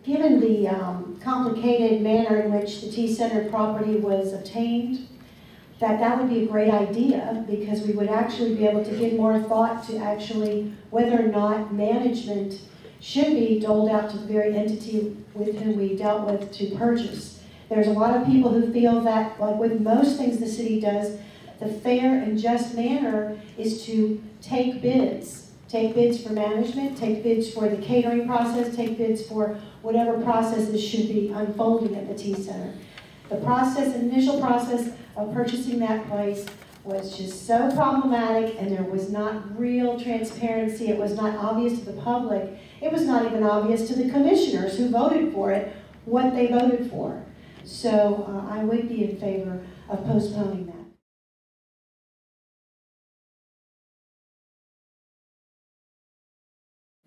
given the complicated manner in which the T-Center property was obtained, that would be a great idea, because we would actually be able to give more thought to actually whether or not management should be doled out to the very entity with whom we dealt with to purchase. There's a lot of people who feel that, like with most things the city does, the fair and just manner is to take bids. Take bids for management, take bids for the catering process, take bids for whatever processes should be unfolding at the T-Center. The process, initial process of purchasing that place was just so problematic, and there was not real transparency. It was not obvious to the public. It was not even obvious to the commissioners who voted for it what they voted for. So I would be in favor of postponing that.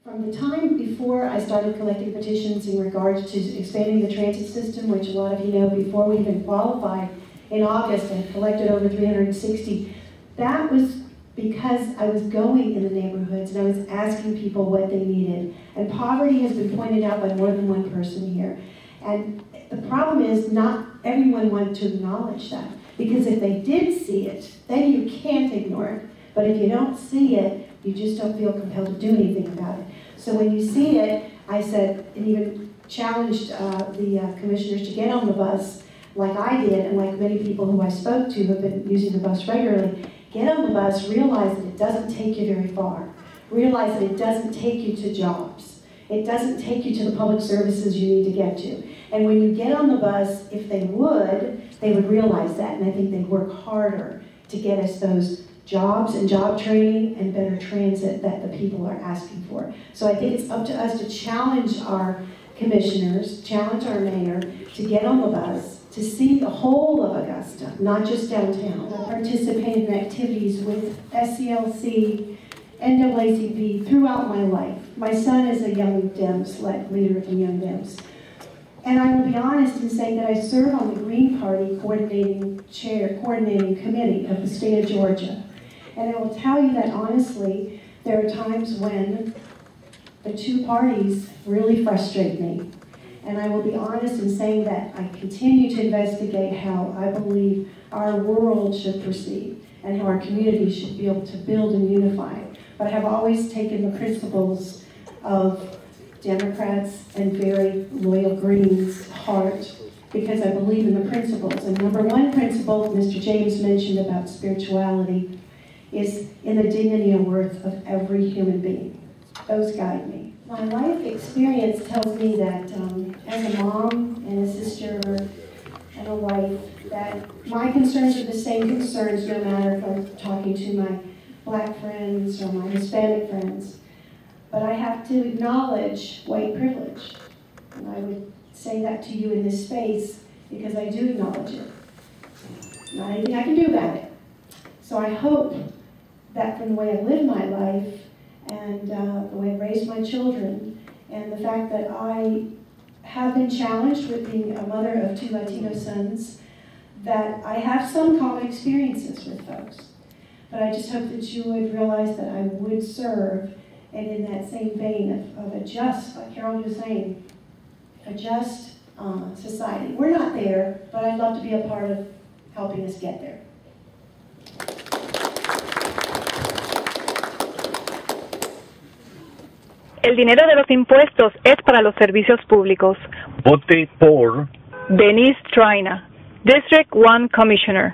From the time before I started collecting petitions in regards to expanding the transit system, which a lot of you know, before we even qualified in August, I had collected over 360. That was because I was going in the neighborhoods and I was asking people what they needed. And poverty has been pointed out by more than one person here. And the problem is not everyone wanted to acknowledge that. Because if they did see it, then you can't ignore it. But if you don't see it, you just don't feel compelled to do anything about it. So when you see it, I said, and even challenged the commissioners to get on the bus, like I did, and like many people who I spoke to who have been using the bus regularly. Get on the bus, realize that it doesn't take you very far. Realize that it doesn't take you to jobs. It doesn't take you to the public services you need to get to. And when you get on the bus, if they would realize that, and I think they'd work harder to get us those jobs and job training and better transit that the people are asking for. So I think it's up to us to challenge our commissioners, challenge our mayor to get on the bus, to see the whole of Augusta, not just downtown. I participated in activities with SCLC, NAACP throughout my life. My son is a Young Dems leader of the Young Dems. And I will be honest in saying that I serve on the Green Party coordinating committee of the state of Georgia. And I will tell you that honestly, there are times when the two parties really frustrate me. And I will be honest in saying that I continue to investigate how I believe our world should proceed and how our community should be able to build and unify. But I have always taken the principles of Democrats and very loyal Greens heart, because I believe in the principles. And number one principle Mr. James mentioned about spirituality is in the dignity and worth of every human being. Those guide me. My life experience tells me that as a mom and a sister and a wife, that my concerns are the same concerns no matter if I'm talking to my Black friends or my Hispanic friends. But I have to acknowledge white privilege. And I would say that to you in this space because I do acknowledge it. Not anything I can do about it. So I hope that from the way I've lived my life and the way I've raised my children and the fact that I have been challenged with being a mother of 2 Latino sons, that I have some common experiences with folks. But I just hope that you would realize that I would serve, and in that same vein of a just, like Carol was saying, a just society. We're not there, but I'd love to be a part of helping us get there. El dinero de los impuestos es para los servicios públicos. Vote por Denice Traina, District 1 Commissioner.